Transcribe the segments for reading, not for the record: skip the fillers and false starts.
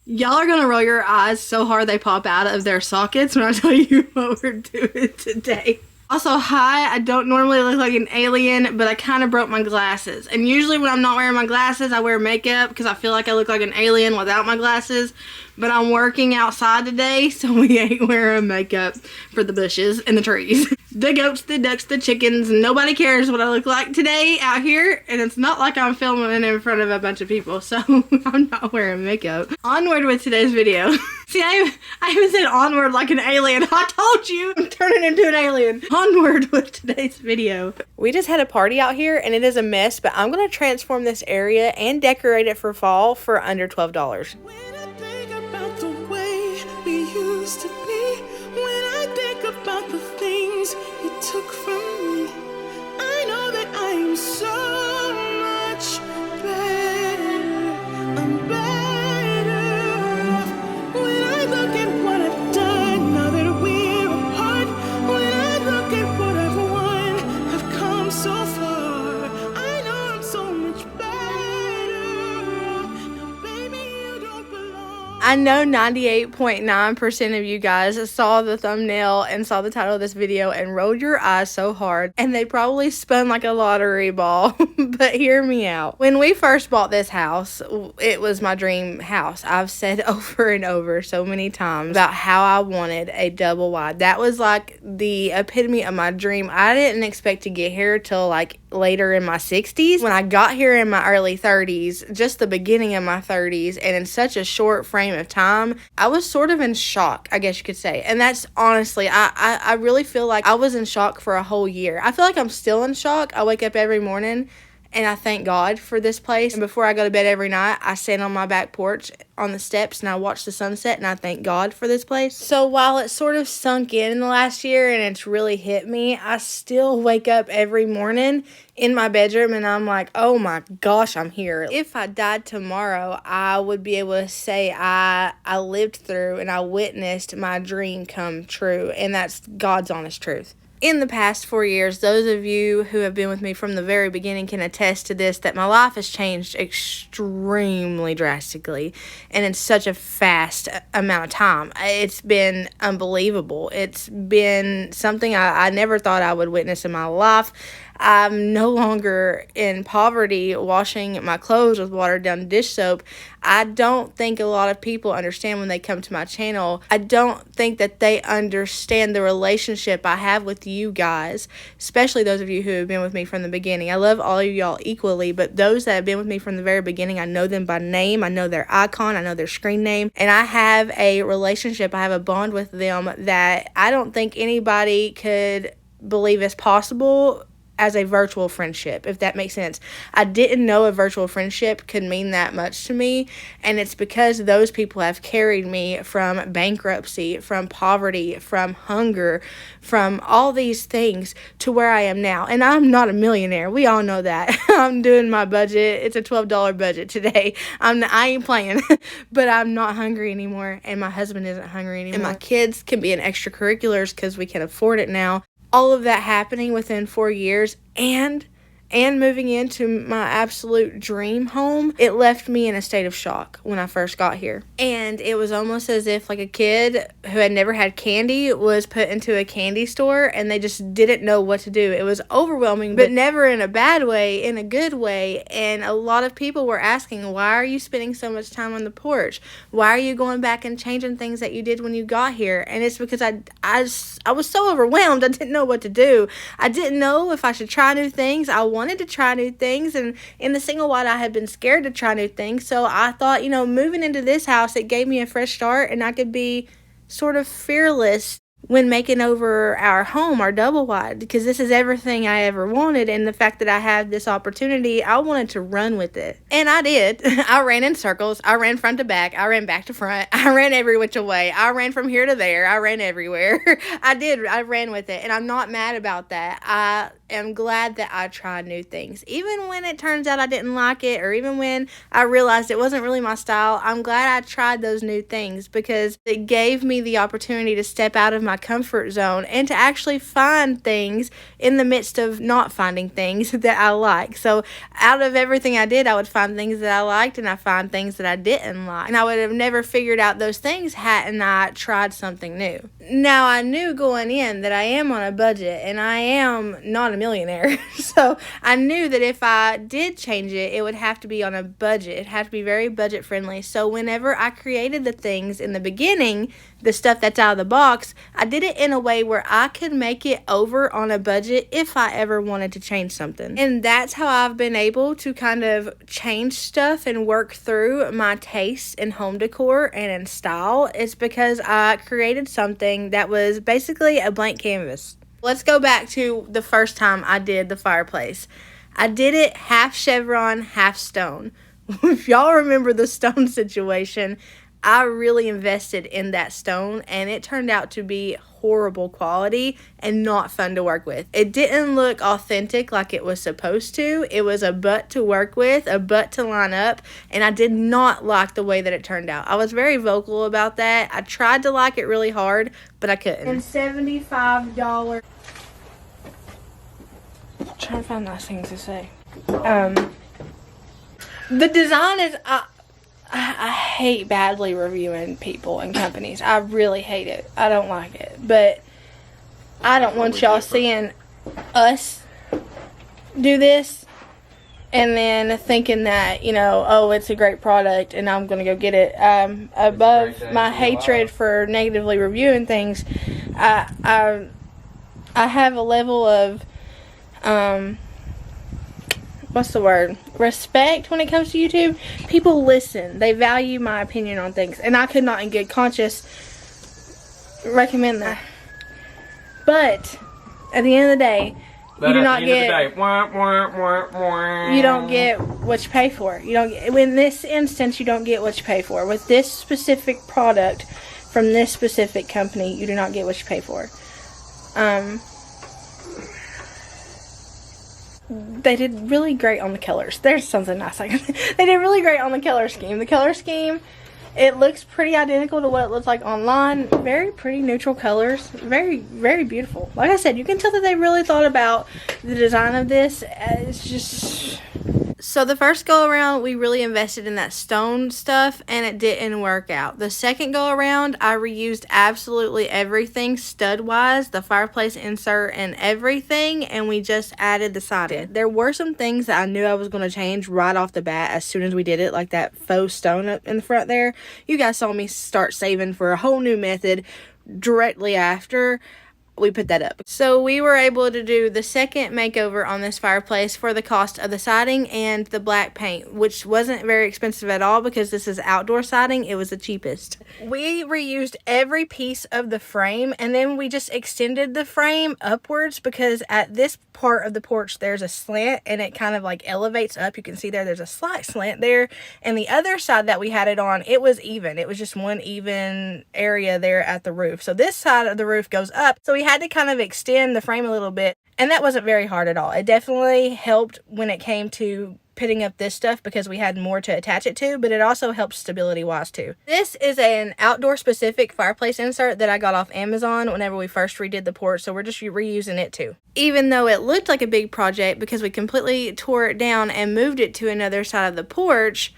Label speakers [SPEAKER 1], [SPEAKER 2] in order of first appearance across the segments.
[SPEAKER 1] Y'all are gonna roll your eyes so hard they pop out of their sockets when I tell you what we're doing today. Also, hi, I don't normally look like an alien, but I kind of broke my glasses. And usually when I'm not wearing my glasses, I wear makeup because I feel like I look like an alien without my glasses. But I'm working outside today, so we ain't wearing makeup for the bushes and the trees. The goats, the ducks, the chickens, nobody cares what I look like today out here. And it's not like I'm filming in front of a bunch of people, so I'm not wearing makeup. Onward with today's video. See, I even said onward like an alien. I told you I'm turning into an alien. Onward with today's video. We just had a party out here and it is a mess, but I'm going to transform this area and decorate it for fall for under $12.
[SPEAKER 2] When I think about the way we used to be, when I think about the things you took from me, I know that I am so much better. I'm better. When I look at what I've done, now that we're apart, when I look at what I've won, I've come so far. I know I'm so much better. Now, baby, you don't belong.
[SPEAKER 1] I know 98.9% of you guys saw the thumbnail and saw the title of this video and rolled your eyes so hard, and they probably spun like a lottery ball. But hear me out. When we first bought this house, it was my dream house. I've said over and over so many times about how I wanted a double wide. That was like the epitome of my dream. I didn't expect to get here till like later in my 60s. When I got here in my early 30s, just the beginning of my 30s, and in such a short frame of time, I was sort of in shock, I guess you could say. And that's honestly, I really feel like I was in shock for a whole year. I feel like I'm still in shock. I wake up every morning and I thank God for this place. And before I go to bed every night, I stand on my back porch on the steps and I watch the sunset and I thank God for this place. So while it sort of sunk in the last year and it's really hit me, I still wake up every morning in my bedroom and I'm like, oh my gosh, I'm here. If I died tomorrow, I would be able to say I lived through and I witnessed my dream come true. And that's God's honest truth. In the past 4 years, those of you who have been with me from the very beginning can attest to this, that my life has changed extremely drastically and in such a fast amount of time. It's been unbelievable. It's been something I never thought I would witness in my life. I'm no longer in poverty washing my clothes with watered down dish soap. I don't think a lot of people understand when they come to my channel. I don't think that they understand the relationship I have with you guys, especially those of you who have been with me from the beginning. I love all of y'all equally, but those that have been with me from the very beginning, I know them by name. I know their icon. I know their screen name. And I have a relationship. I have a bond with them that I don't think anybody could believe is possible as a virtual friendship, if that makes sense. I didn't know a virtual friendship could mean that much to me, and it's because those people have carried me from bankruptcy, from poverty, from hunger, from all these things to where I am now. And I'm not a millionaire. We all know that. I'm doing my budget. It's a $12 budget today. I ain't playing, but I'm not hungry anymore, and my husband isn't hungry anymore. And my kids can be in extracurriculars because we can afford it now. All of that happening within 4 years and moving into my absolute dream home, it left me in a state of shock when I first got here. And it was almost as if like a kid who had never had candy was put into a candy store and they just didn't know what to do. It was overwhelming, but never in a bad way, in a good way. And a lot of people were asking, why are you spending so much time on the porch? Why are you going back and changing things that you did when you got here? And it's because I was so overwhelmed. I didn't know what to do. I didn't know if I should try new things. I wanted to try new things, and in the single wide I had been scared to try new things, so I thought, moving into this house, it gave me a fresh start and I could be sort of fearless when making over our home, our double wide, because this is everything I ever wanted, and the fact that I had this opportunity, I wanted to run with it. And I did. I ran in circles. I ran front to back. I ran back to front. I ran every which way. I ran from here to there. I ran everywhere. I did. I ran with it, and I'm not mad about that. am glad that I tried new things. Even when it turns out I didn't like it, or even when I realized it wasn't really my style, I'm glad I tried those new things because it gave me the opportunity to step out of my comfort zone and to actually find things in the midst of not finding things that I like. So out of everything I did, I would find things that I liked and I find things that I didn't like. And I would have never figured out those things hadn't I tried something new. Now, I knew going in that I am on a budget and I am not a millionaire. So I knew that if I did change it, it would have to be on a budget. It had to be very budget friendly. So whenever I created the things in the beginning, the stuff that's out of the box, I did it in a way where I could make it over on a budget if I ever wanted to change something. And that's how I've been able to kind of change stuff and work through my taste in home decor and in style. It's because I created something that was basically a blank canvas. Let's go back to the first time I did the fireplace. I did it half chevron, half stone. If y'all remember the stone situation, I really invested in that stone and it turned out to be horrible quality and not fun to work with. It didn't look authentic like it was supposed to. It was a butt to work with, a butt to line up, and I did not like the way that it turned out. I was very vocal about that. I tried to like it really hard, but I couldn't. And $75. I'm trying to find nice things to say. The design is... I hate badly reviewing people and companies. I really hate it. I don't like it. But I don't want y'all seeing us do this and then thinking that, you know, oh, it's a great product and I'm going to go get it. Above my hatred for negatively reviewing things, I have a level of... what's the word? Respect when it comes to YouTube. People listen. They value my opinion on things. And I could not in good conscience recommend that. But at the end of the day, you do not get... You don't get what you pay for. You don't get, in this instance, you don't get what you pay for. With this specific product from this specific company, you do not get what you pay for. They did really great on the colors. There's something nice. They did really great on the color scheme. The color scheme, it looks pretty identical to what it looks like online. Very pretty neutral colors. Very, very beautiful. Like I said, you can tell that they really thought about the design of this. It's just... So the first go around, we really invested in that stone stuff and it didn't work out. The second go around, I reused absolutely everything stud wise, the fireplace insert and everything, and we just added the siding. There were some things that I knew I was going to change right off the bat as soon as we did it, like that faux stone up in the front there. You guys saw me start saving for a whole new method directly after we put that up. So we were able to do the second makeover on this fireplace for the cost of the siding and the black paint, which wasn't very expensive at all because this is outdoor siding. It was the cheapest. We reused every piece of the frame and then we just extended the frame upwards because at this part of the porch there's a slant and it kind of like elevates up. You can see there's a slight slant there, and the other side that we had it on, it was even. It was just one even area there at the roof. So this side of the roof goes up, so we had to kind of extend the frame a little bit, and that wasn't very hard at all. It definitely helped when it came to putting up this stuff because we had more to attach it to, but it also helps stability wise too. This is an outdoor specific fireplace insert that I got off Amazon whenever we first redid the porch, so we're just reusing it too. Even though it looked like a big project because we completely tore it down and moved it to another side of the porch,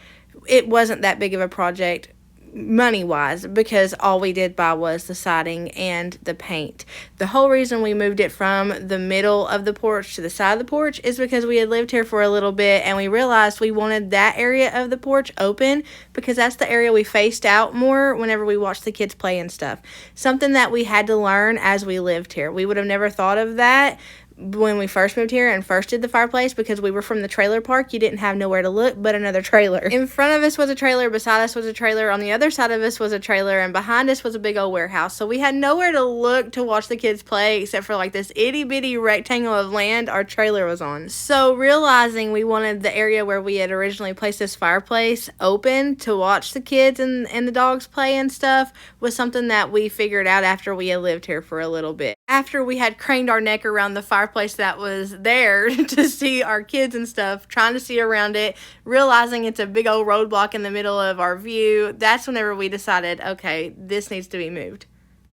[SPEAKER 1] it wasn't that big of a project money wise because all we did buy was the siding and the paint. The whole reason we moved it from the middle of the porch to the side of the porch is because we had lived here for a little bit and we realized we wanted that area of the porch open because that's the area we faced out more whenever we watched the kids play and stuff. Something that we had to learn as we lived here. We would have never thought of that when we first moved here and first did the fireplace because we were from the trailer park. You didn't have nowhere to look but another trailer. In front of us was a trailer, beside us was a trailer, on the other side of us was a trailer, and behind us was a big old warehouse. So we had nowhere to look to watch the kids play except for like this itty bitty rectangle of land our trailer was on. So realizing we wanted the area where we had originally placed this fireplace open to watch the kids and the dogs play and stuff was something that we figured out after we had lived here for a little bit. After we had craned our neck around the fireplace fireplace that was there to see our kids and stuff, trying to see around it, realizing it's a big old roadblock in the middle of our view. That's whenever we decided, okay, this needs to be moved.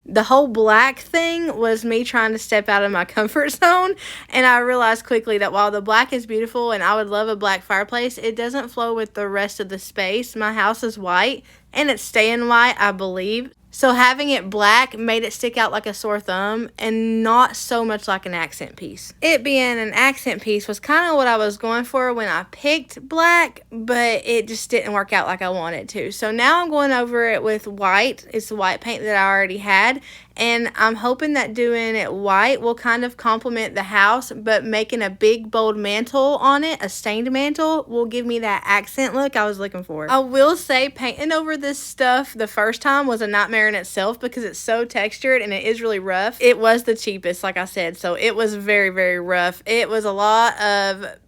[SPEAKER 1] The whole black thing was me trying to step out of my comfort zone, and I realized quickly that while the black is beautiful and I would love a black fireplace, it doesn't flow with the rest of the space. My house is white, and it's staying white, I believe. So having it black made it stick out like a sore thumb and not so much like an accent piece. It being an accent piece was kind of what I was going for when I picked black, but it just didn't work out like I wanted to. So now I'm going over it with white. It's the white paint that I already had, and I'm hoping that doing it white will kind of complement the house, but making a big bold mantle on it, a stained mantle, will give me that accent look I was looking for. I will say painting over this stuff the first time was a nightmare in itself because it's so textured and it is really rough. It was the cheapest, like I said, so it was very, very rough. It was a lot of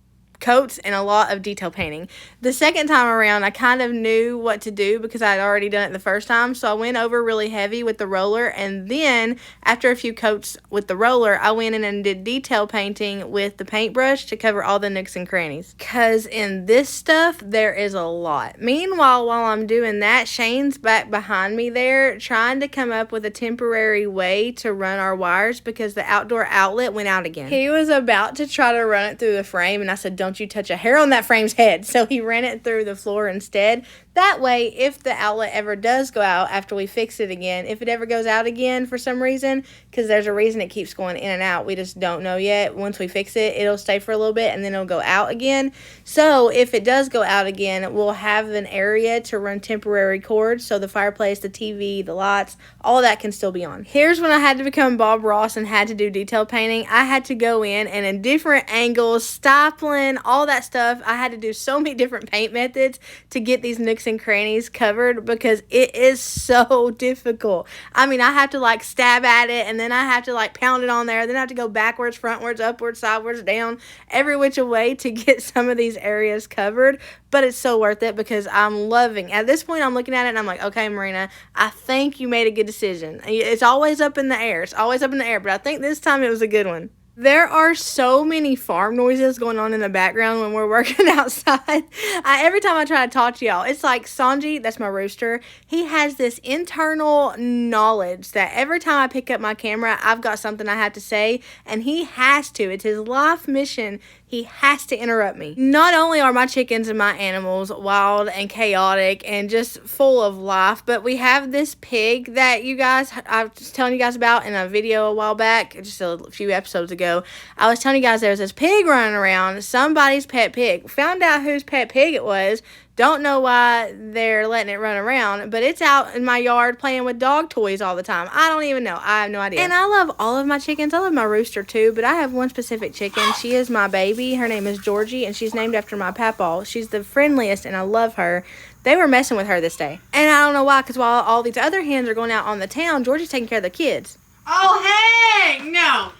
[SPEAKER 1] coats and a lot of detail painting. The second time around, I kind of knew what to do because I had already done it the first time, so I went over really heavy with the roller, and then after a few coats with the roller, I went in and did detail painting with the paintbrush to cover all the nooks and crannies, because in this stuff there is a lot. Meanwhile, while I'm doing that, Shane's back behind me there trying to come up with a temporary way to run our wires because the outdoor outlet went out again. He was about to try to run it through the frame, and I said, don't you touch a hair on that frame's head. So he ran it through the floor instead. That way, if the outlet ever does go out after we fix it again, if it ever goes out again for some reason, because there's a reason it keeps going in and out, we just don't know yet. Once we fix it, it'll stay for a little bit and then it'll go out again. So if it does go out again, we'll have an area to run temporary cords, so the fireplace, the TV, the lights, all of that can still be on. Here's when I had to become Bob Ross and had to do detail painting. I had to go in and in different angles, stippling, all that stuff. I had to do so many different paint methods to get these nooks and crannies covered because it is so difficult. I mean, I have to like stab at it, and then I have to like pound it on there, then I have to go backwards, frontwards, upwards, sideways, down, every which way to get some of these areas covered. But it's so worth it because I'm loving. At this point, I'm looking at it and I'm like, okay, Merina, I think you made a good decision. It's always up in the air. It's always up in the air, but I think this time it was a good one. There are so many farm noises going on in the background when we're working outside. Every time I try to talk to y'all, it's like Sanji, that's my rooster, he has this internal knowledge that every time I pick up my camera, I've got something I have to say, and he has to. It's his life mission. He has to interrupt me. Not only are my chickens and my animals wild and chaotic and just full of life, but we have this pig that I was telling you guys about in a video a while back, just a few episodes ago. I was telling you guys there's this pig running around, somebody's pet pig. Found out whose pet pig it was. Don't know why they're letting it run around, but it's out in my yard playing with dog toys all the time. I don't even know. I have no idea. And I love all of my chickens. I love my rooster too, but I have one specific chicken. She is my baby. Her name is Georgie, and she's named after my papaw. She's the friendliest, and I love her. They were messing with her this day. And I don't know why, because while all these other hens are going out on the town, Georgie's taking care of the kids. Oh, heck no.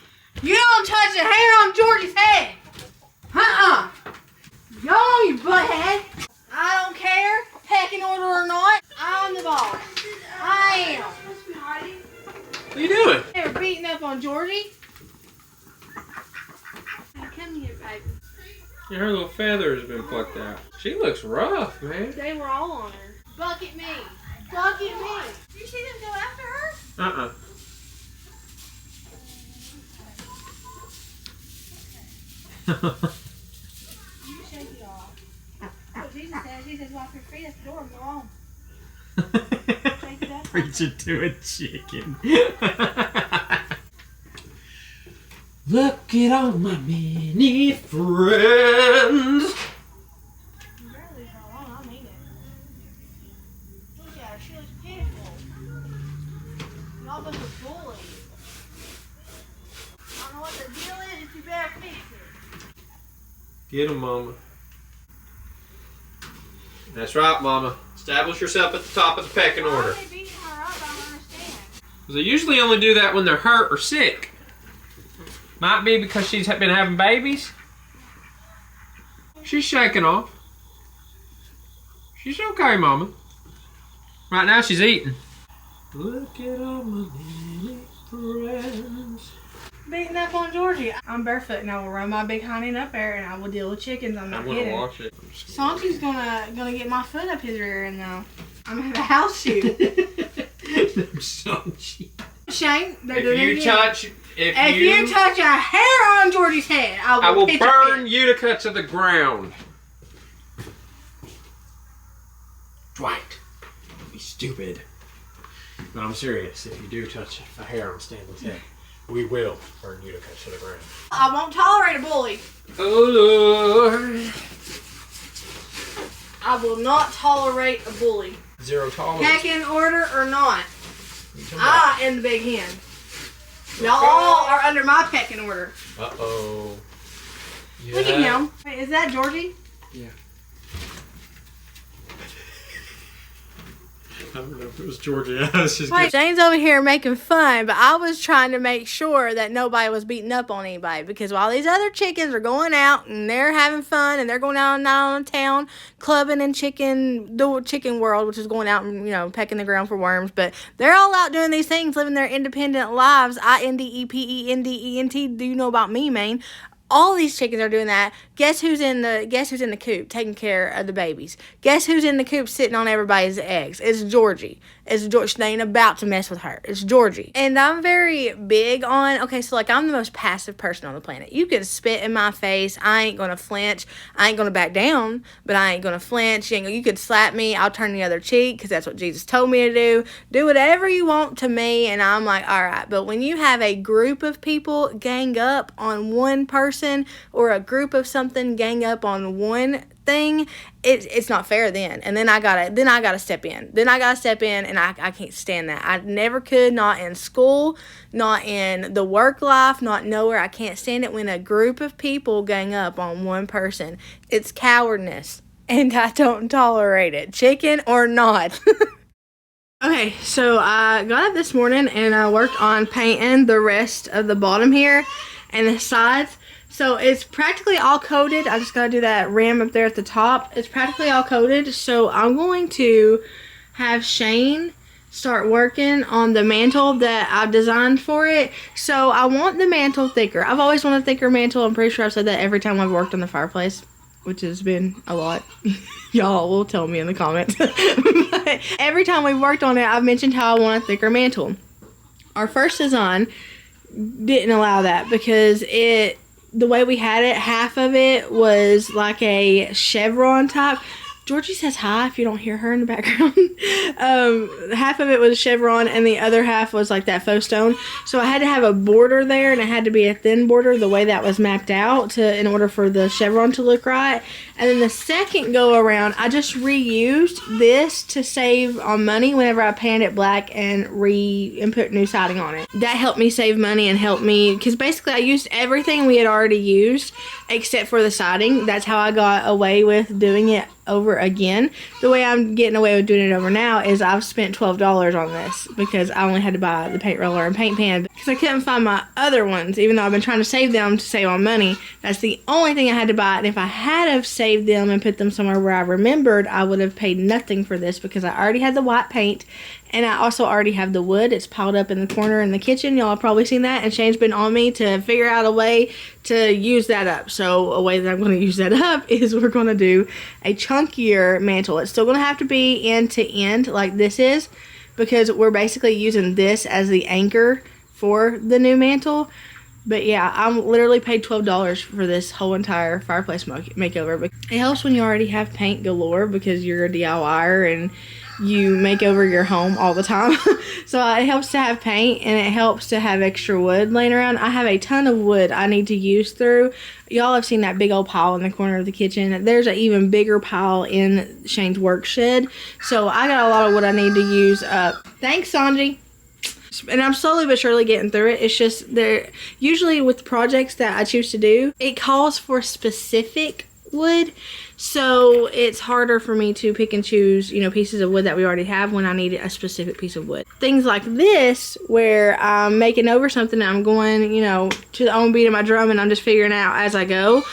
[SPEAKER 1] You don't touch a hair on Georgie's head. Go, you butthead. I don't care, pecking order or not, I'm the boss. I am.
[SPEAKER 3] What are you doing?
[SPEAKER 1] They were beating up on Georgie. Come here, baby.
[SPEAKER 3] Yeah, her little feather has been plucked out. She looks rough, man.
[SPEAKER 1] They were all on her. Bucket me. Bucket me. Did you see them go after her? You shake it off. What Jesus says, he says, wipe your feet at the door and go on. Shake it up.
[SPEAKER 3] Preaching to a chicken. Look at all my many friends.
[SPEAKER 1] You barely leave her alone, I mean it. Look at her, she looks pitiful. Y'all bunch of bullies. I don't know what the deal is, if you better fix it.
[SPEAKER 3] Get him, Mama. That's right, Mama. Establish yourself at the top of the pecking order.
[SPEAKER 1] Why are they beating her up? I don't understand.
[SPEAKER 3] They usually only do that when they're hurt or sick. Might be because she's been having babies. She's shaking off. She's okay, Mama. Right now she's eating. Look at all my many friends.
[SPEAKER 1] beating up on Georgie. I'm barefoot and I will run my big hiney up there and I will deal with chickens. I'm not kidding.
[SPEAKER 3] I'm gonna wash it.
[SPEAKER 1] Santi's gonna get my foot up his rear end though. I'm gonna have a house shoot. Shane, they're doing it again. If you touch a hair on Georgie's head, I will
[SPEAKER 3] burn Utica to the ground. Dwight, don't be stupid. No, I'm serious. If you do touch a hair on Stanley's head, we will burn Utica to the ground.
[SPEAKER 1] I won't tolerate a bully.
[SPEAKER 3] Oh Lord.
[SPEAKER 1] I will not tolerate a bully.
[SPEAKER 3] Zero tolerance.
[SPEAKER 1] Heck in order or not. I am the big hen. Y'all all are under my pecking order.
[SPEAKER 3] Uh-oh. Yeah.
[SPEAKER 1] Look at him. Wait, is that Georgie?
[SPEAKER 3] Yeah. I don't know if it was Georgie.
[SPEAKER 1] Wait, Shane's over here making fun, but I was trying to make sure that nobody was beating up on anybody, because while these other chickens are going out and they're having fun and they're going out and town clubbing in the chicken world, which is going out and, you know, pecking the ground for worms, but they're all out doing these things, living their independent lives. INDEPENDENT. Do you know about me, man? All these chickens are doing that. Guess who's in the coop taking care of the babies? Guess who's in the coop sitting on everybody's eggs? It's Georgie. It's Georgie. They ain't about to mess with her. It's Georgie. And I'm very big on, okay, so like I'm the most passive person on the planet. You can spit in my face. I ain't going to flinch. I ain't going to back down, but I ain't going to flinch. You could slap me. I'll turn the other cheek because that's what Jesus told me to do. Do whatever you want to me. And I'm like, all right. But when you have a group of people gang up on one person or a group of something gang up on one thing, it's not fair then. And then I gotta step in. And I can't stand that. I never could, not in school, not in the work life, not nowhere. I can't stand it when a group of people gang up on one person. It's cowardness. And I don't tolerate it. Chicken or not. Okay, so I got up this morning and I worked on painting the rest of the bottom here and the sides. So it's practically all coated. I just got to do that rim up there at the top. It's practically all coated. So I'm going to have Shane start working on the mantle that I've designed for it. So I want the mantle thicker. I've always wanted a thicker mantle. I'm pretty sure I've said that every time I've worked on the fireplace, which has been a lot. Y'all will tell me in the comments. But every time we've worked on it, I've mentioned how I want a thicker mantle. Our first design didn't allow that because the way we had it, half of it was like a chevron type. Georgie says hi if you don't hear her in the background. Half of it was chevron and the other half was like that faux stone. So I had to have a border there, and it had to be a thin border the way that was mapped out in order for the chevron to look right. And then the second go around, I just reused this to save on money whenever I painted it black and put new siding on it. That helped me save money and helped me, because basically I used everything we had already used except for the siding. That's how I got away with doing it over again. The way I'm getting away with doing it over now is I've spent $12 on this because I only had to buy the paint roller and paint pan because I couldn't find my other ones, even though I've been trying to save them to save on money. That's the only thing I had to buy, and if I had have saved them and put them somewhere where I remembered, I would have paid nothing for this because I already had the white paint. And I also already have the wood. It's piled up in the corner in the kitchen. Y'all have probably seen that. And Shane's been on me to figure out a way to use that up. So a way that I'm going to use that up is we're going to do a chunkier mantle. It's still going to have to be end to end like this is, because we're basically using this as the anchor for the new mantle. But yeah, I'm literally paid $12 for this whole entire fireplace makeover. It helps when you already have paint galore because you're a DIYer and you make over your home all the time. So it helps to have paint, and it helps to have extra wood laying around. I have a ton of wood I need to use through. Y'all have seen that big old pile in the corner of the kitchen. There's an even bigger pile in Shane's work shed. So I got a lot of wood I need to use up. Thanks, Sanji. And I'm slowly but surely getting through it. It's just usually with projects that I choose to do, it calls for specific wood. So it's harder for me to pick and choose, pieces of wood that we already have when I need a specific piece of wood. Things like this, where I'm making over something and I'm going, to the own beat of my drum and I'm just figuring out as I go.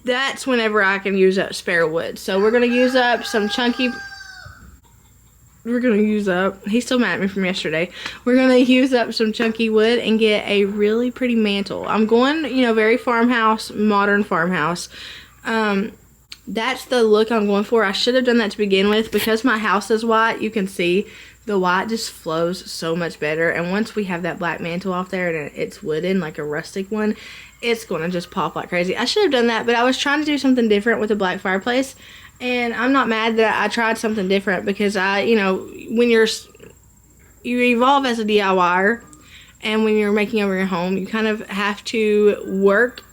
[SPEAKER 1] That's whenever I can use up spare wood. So we're going to use up some chunky... we're gonna use up, he's still mad at me from yesterday. We're gonna use up some chunky wood and get a really pretty mantle. I'm going, you know, very farmhouse, modern farmhouse. That's the look I'm going for. I should have done that to begin with. Because my house is white, you can see the white just flows so much better. And once we have that black mantle off there and it's wooden, like a rustic one, it's going to just pop like crazy. I should have done that, but I was trying to do something different with the black fireplace. And I'm not mad that I tried something different, because you know, when you evolve as a DIYer, and when you're making over your home, you kind of have to work.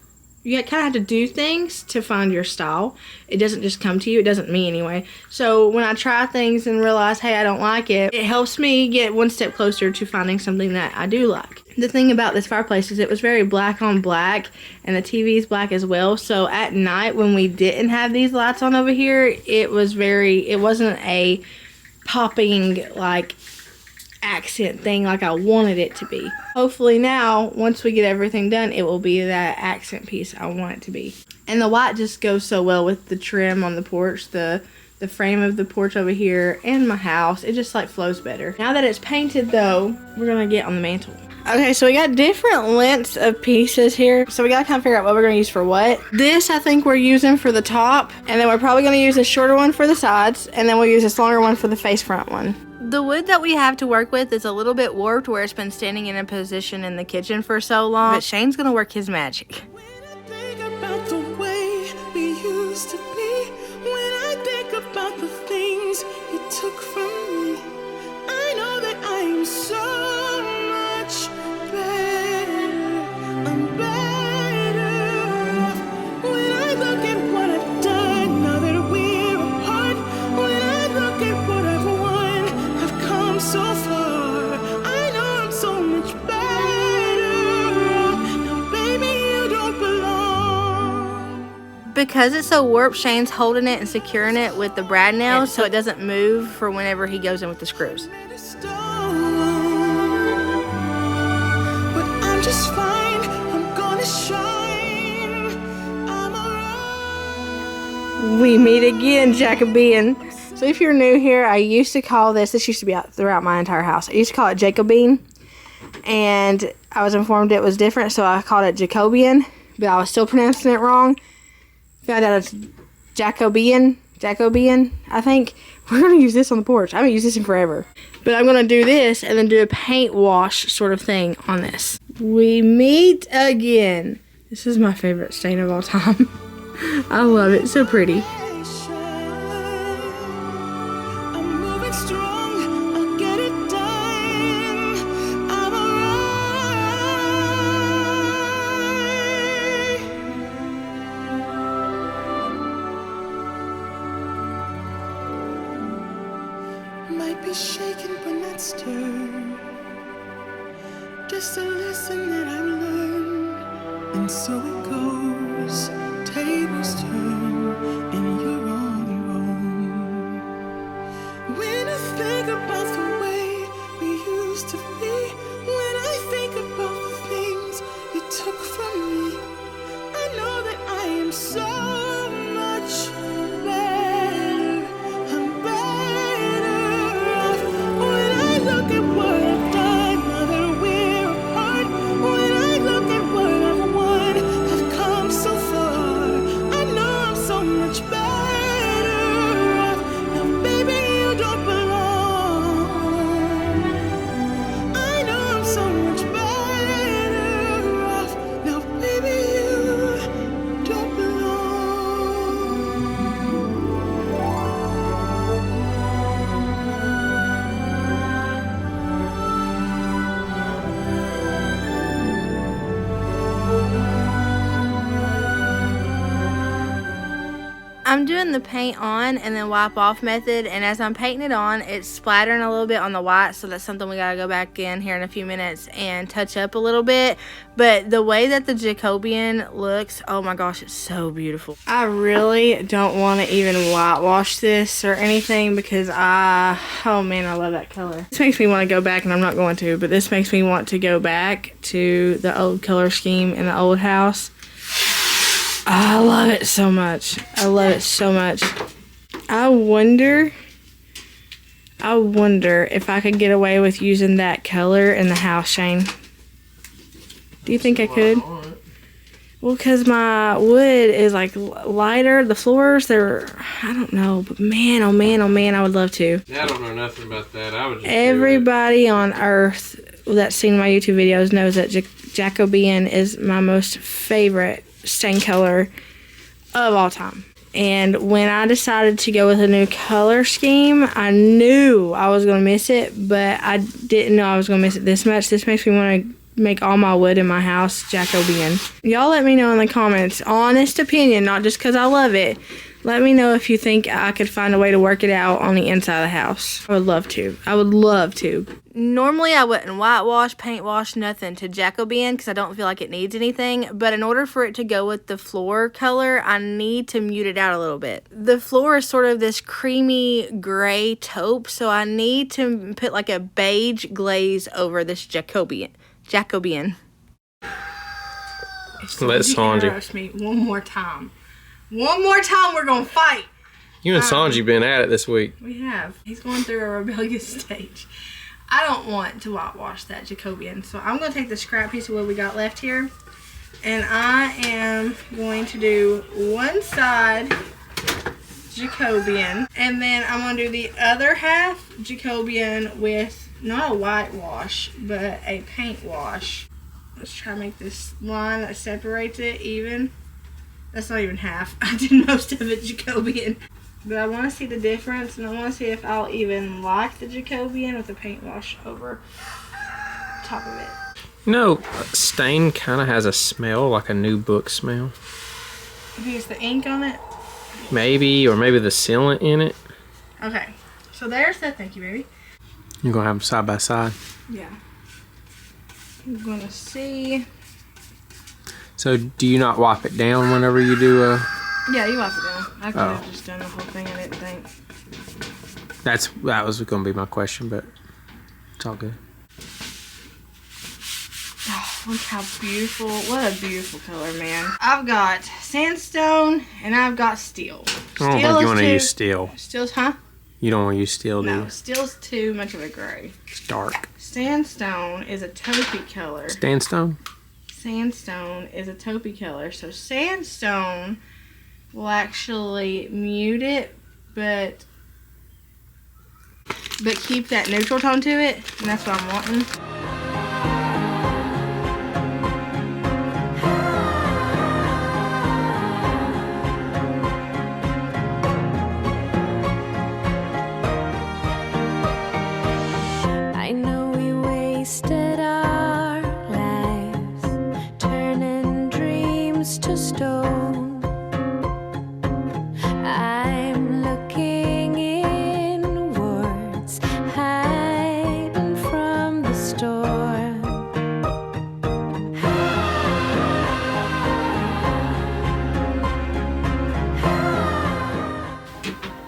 [SPEAKER 1] You kind of have to do things to find your style. It doesn't just come to you. It doesn't, me anyway. So when I try things and realize, hey, I don't like it, it helps me get one step closer to finding something that I do like. The thing about this fireplace is it was very black on black, and the TV is black as well. So at night when we didn't have these lights on over here, it wasn't a popping like accent thing like I wanted it to be. Hopefully now, once we get everything done, it will be that accent piece I want it to be. And the white just goes so well with the trim on the porch, the frame of the porch over here, and my house. It just like flows better. Now that it's painted though, we're gonna get on the mantle. Okay, so we got different lengths of pieces here. So we gotta kind of figure out what we're gonna use for what. This I think we're using for the top, and then we're probably gonna use a shorter one for the sides, and then we'll use this longer one for the face front one. The wood that we have to work with is a little bit warped, where it's been standing in a position in the kitchen for so long, but Shane's gonna work his magic.
[SPEAKER 2] When I think about the way we used to be, when I think about the things you took from me, I know that I am so much better. I'm better off. When I look at what I've done, now that we're apart, when I look at what I've won, I've come so far. I know I'm so much better off. Now, baby, you don't belong.
[SPEAKER 1] Because it's so warped, Shane's holding it and securing it with the brad nails so it doesn't move for whenever he goes in with the screws.
[SPEAKER 2] But I'm just fine. I'm gonna shine. I'm alright.
[SPEAKER 1] We meet again, Jacobean. So if you're new here, I used to call this used to be out throughout my entire house. I used to call it Jacobean, and I was informed it was different, so I called it Jacobian, but I was still pronouncing it wrong. Found out it's Jacobean, I think. We're going to use this on the porch. I haven't used this in forever. But I'm going to do this and then do a paint wash sort of thing on this. We meet again. This is my favorite stain of all time. I love it. It's so pretty.
[SPEAKER 2] I'm moving strong. I'll get it done. I'm alright. Might be shaken but not stirred. Just a lesson that I've learned. And so it goes. Tables turn and you're on your own. When I think about the way we used to be, when I think about the things you took from me, I know that I am so much better. I'm better off. When I look at what I've done, now that we're apart, when I look at what I've won, I've come so far. I know I'm so much better off. Now, baby, you don't belong. I know I'm so much better off. Now, baby, you don't belong.
[SPEAKER 1] I'm doing the paint on and then wipe off method, and as I'm painting it on, it's splattering a little bit on the white, so that's something we gotta go back in here in a few minutes and touch up a little bit. But the way that the Jacobian looks, oh my gosh, it's so beautiful. I really don't want to even whitewash this or anything, because oh man, I love that color. This makes me want to go back, and I'm not going to, but this makes me want to go back to the old color scheme in the old house. I love it so much. I love it so much. I wonder I wonder if I could get away with using that color in the house, Shane. Do you think I could? Well, because my wood is like lighter. The floors, they're, I don't know. But man, oh man, oh man, I would love to.
[SPEAKER 3] I don't know nothing about that. I would just
[SPEAKER 1] Everybody on earth that's seen my YouTube videos knows that Jacobean is my most favorite stain color of all time. And when I decided to go with a new color scheme, I knew I was going to miss it, but I didn't know I was going to miss it this much. This makes me want to make all my wood in my house Jacobean. Y'all let me know in the comments, honest opinion, not just because I love it. Let me know if you think I could find a way to work it out on the inside of the house. I would love to. I would love to. Normally, I wouldn't whitewash, paint wash, nothing to Jacobean because I don't feel like it needs anything. But in order for it to go with the floor color, I need to mute it out a little bit. The floor is sort of this creamy gray taupe, so I need to put like a beige glaze over this Jacobean.
[SPEAKER 3] Let Sanji
[SPEAKER 1] roast me one more time. One more time, we're gonna fight.
[SPEAKER 3] You and Sanji been at it this week.
[SPEAKER 1] We have. He's going through a rebellious stage. I don't want to whitewash that Jacobean, so I'm going to take the scrap piece of wood we got left here, and I am going to do one side Jacobean, and then I'm going to do the other half Jacobean with not a whitewash, but a paint wash. Let's try to make this line that separates it even. That's not even half. I did most of it Jacobean. But I want to see the difference, and I want to see if I'll even like the Jacobean with the paint wash over top of it.
[SPEAKER 3] You know, stain kind of has a smell, like a new book smell.
[SPEAKER 1] I think it's the ink on it.
[SPEAKER 3] Maybe, or maybe the sealant in it.
[SPEAKER 1] Okay, so there's that. Thank you, baby.
[SPEAKER 3] You're going to have them side by side.
[SPEAKER 1] Yeah. I'm going to see.
[SPEAKER 3] So, do you not wipe it down whenever you do a...
[SPEAKER 1] Yeah, you wipe it down. I could have just done the whole thing, I didn't think.
[SPEAKER 3] That was going to be my question, but it's all good.
[SPEAKER 1] Oh, look how beautiful. What a beautiful color, man. I've got sandstone and I've got steel.
[SPEAKER 3] I don't think you want to use steel.
[SPEAKER 1] Steel's, huh?
[SPEAKER 3] You don't want to use steel, do you?
[SPEAKER 1] No, steel's too much of a gray.
[SPEAKER 3] It's dark.
[SPEAKER 1] Sandstone is a taupey color.
[SPEAKER 3] Sandstone?
[SPEAKER 1] Sandstone is a taupey color. So sandstone will actually mute it, but keep that neutral tone to it, and that's what I'm wanting.
[SPEAKER 2] I know we wasted our lives turning dreams to stone. I'm looking inwards, hiding from the storm.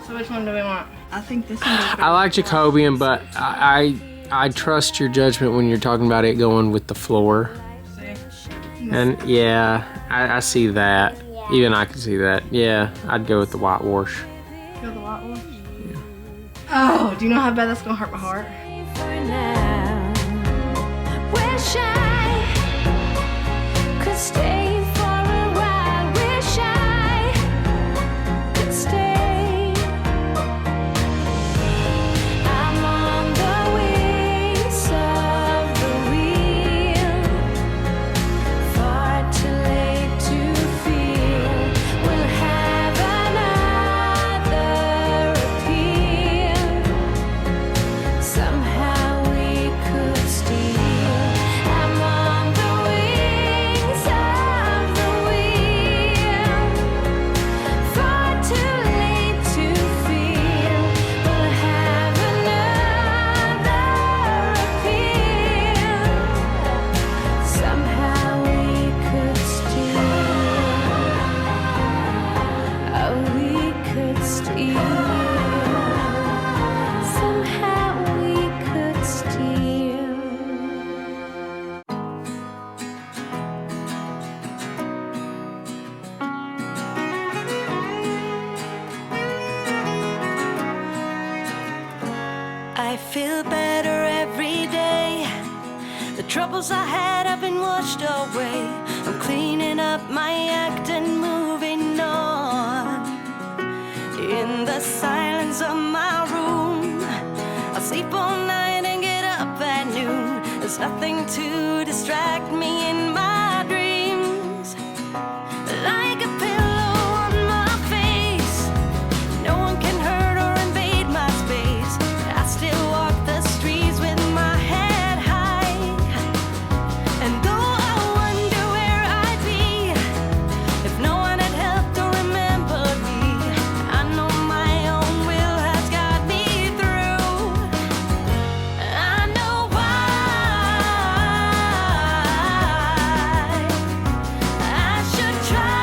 [SPEAKER 1] So which one do we want? I think this one is better.
[SPEAKER 3] I like Jacobean, but I trust your judgment when you're talking about it going with the floor.
[SPEAKER 1] See?
[SPEAKER 3] And yeah, I see that. Even I can see that. Yeah, I'd go with the whitewash.
[SPEAKER 1] Feel the white one? Yeah. Oh, do you know how bad that's gonna hurt my heart?
[SPEAKER 2] For now, wish I could stay for a while. Wish I could stay. I'm on the wings of the wheel, far too late to feel. We'll have another appeal. Somehow we troubles I had have been washed away. I'm cleaning up my act and moving on. In the silence of my room, I'll sleep all night and get up at noon. There's nothing to distract me in my dreams. Like a pillow on my face, no one can hurt or invade my space. I still walk the streets with my head high. And though I wonder where I'd be if no one had helped or remembered me, I know my own will has got me through. I know why I should try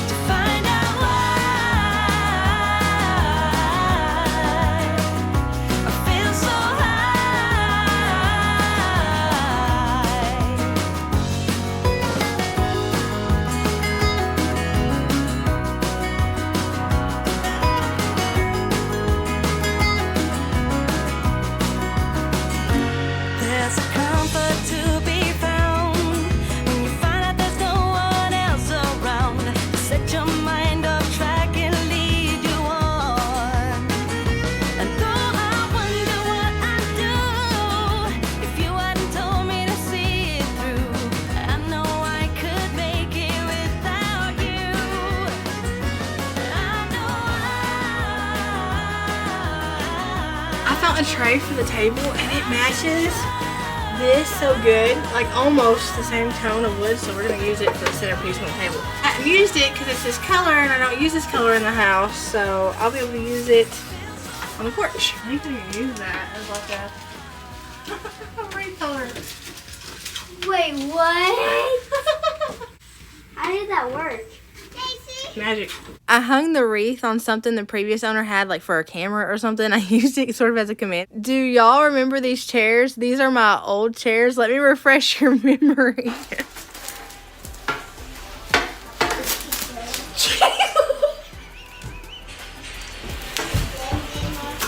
[SPEAKER 2] to find out why I feel so high. There's a comfort to be found when you find out there's no one else around. Set your mind off track and lead you on. And though I wonder what I'd do if you hadn't told me to see it through, I know I could make it without you. I know
[SPEAKER 1] I found a tray for the table and it matches this so good, like almost the same tone of wood, so we're gonna use it for the centerpiece on the table. I used it because it's this color and I don't use this color in the house, so I'll be able to use it on the porch. I think I can use that as like a rain color.
[SPEAKER 4] Wait, what? How did that work?
[SPEAKER 1] Magic. I hung the wreath on something the previous owner had, like for a camera or something. I used it sort of as a command. Do y'all remember these chairs? These are my old chairs. Let me refresh your memory.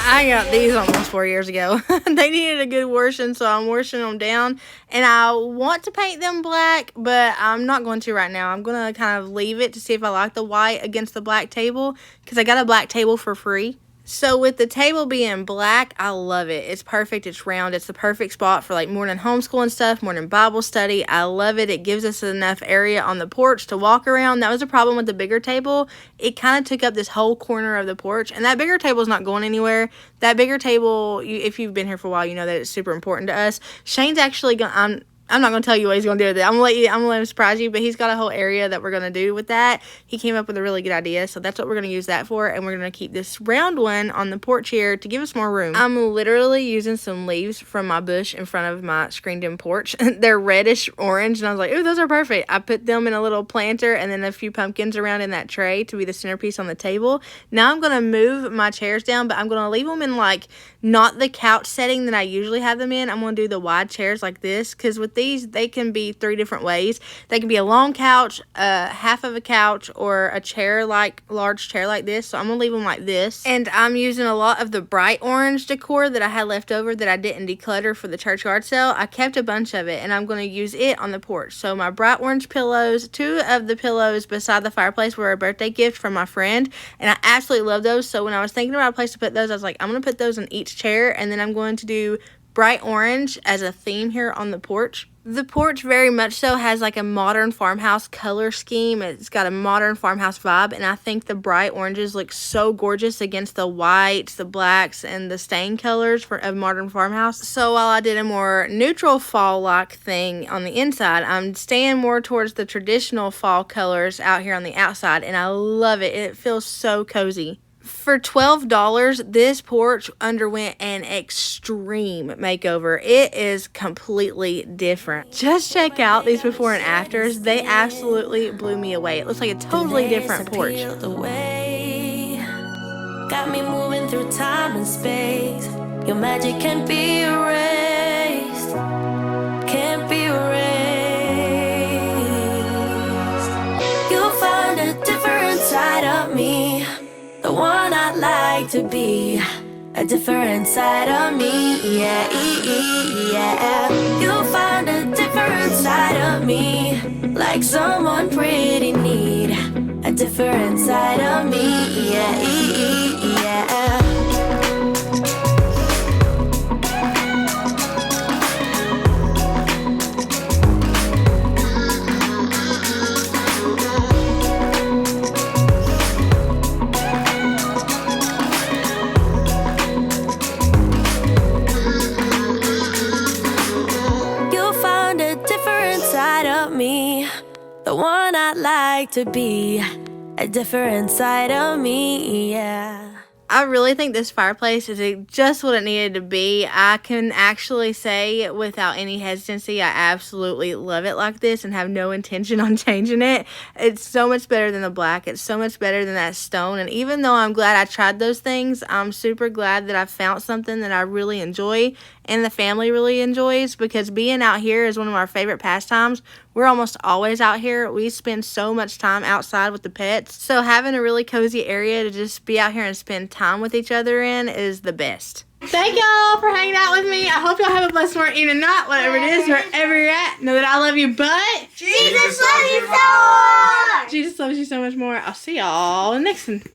[SPEAKER 1] I got these almost 4 years ago. They needed a good washing, so I'm washing them down. And I want to paint them black, but I'm not going to right now. I'm going to kind of leave it to see if I like the white against the black table, because I got a black table for free. So with the table being black, I love it. It's perfect. It's round. It's the perfect spot for like morning homeschooling stuff, morning Bible study. I love it. It gives us enough area on the porch to walk around. That was a problem with the bigger table. It kind of took up this whole corner of the porch, and that bigger table is not going anywhere. That bigger table, if you've been here for a while, you know that it's super important to us. Shane's actually going, I'm not going to tell you what he's going to do with it. I'm going to let him surprise you, but he's got a whole area that we're going to do with that. He came up with a really good idea, so that's what we're going to use that for, and we're going to keep this round one on the porch here to give us more room. I'm literally using some leaves from my bush in front of my screened-in porch. They're reddish orange, and I was like, ooh, those are perfect. I put them in a little planter and then a few pumpkins around in that tray to be the centerpiece on the table. Now I'm going to move my chairs down, but I'm going to leave them in, like, not the couch setting that I usually have them in. I'm going to do the wide chairs like this, because with these, they can be 3 different ways. They can be a long couch, half of a couch, or a chair, like large chair like this. So I'm going to leave them like this. And I'm using a lot of the bright orange decor that I had left over that I didn't declutter for the church yard sale. I kept a bunch of it, and I'm going to use it on the porch. So my bright orange pillows, 2 of the pillows beside the fireplace were a birthday gift from my friend, and I absolutely love those. So when I was thinking about a place to put those, I was like, I'm going to put those in each chair, and then I'm going to do bright orange as a theme here on the porch. The porch very much so has like a modern farmhouse color scheme. It's got a modern farmhouse vibe, and I think the bright oranges look so gorgeous against the whites, the blacks, and the stain colors of modern farmhouse. So while I did a more neutral fall-like thing on the inside, I'm staying more towards the traditional fall colors out here on the outside, and I love it. It feels so cozy. For $12, this porch underwent an extreme makeover. It is completely different. Just check out these before and afters. They absolutely blew me away. It looks like a totally different porch.
[SPEAKER 2] Got me moving through time and space. Your magic can't be erased. Can't be erased. You'll find a different side of me, the one I'd like to be. a different side of me, yeah, yeah. You'll find a different side of me, like someone pretty neat, a different side of me, yeah, yeah. The one I'd like to be, a different side of me, yeah.
[SPEAKER 1] I really think this fireplace is just what it needed to be. I can actually say without any hesitancy, I absolutely love it like this and have no intention on changing it. It's so much better than the black. It's so much better than that stone. And even though I'm glad I tried those things, I'm super glad that I found something that I really enjoy and the family really enjoys, because being out here is one of our favorite pastimes. We're almost always out here. We spend so much time outside with the pets. So having a really cozy area to just be out here and spend time with each other in is the best. Thank y'all for hanging out with me. I hope y'all have a blessed morning, even not, whatever it is, wherever you're at. Know that I love you, but
[SPEAKER 4] Jesus loves you so much.
[SPEAKER 1] Jesus loves you so much more. I'll see y'all in the next one.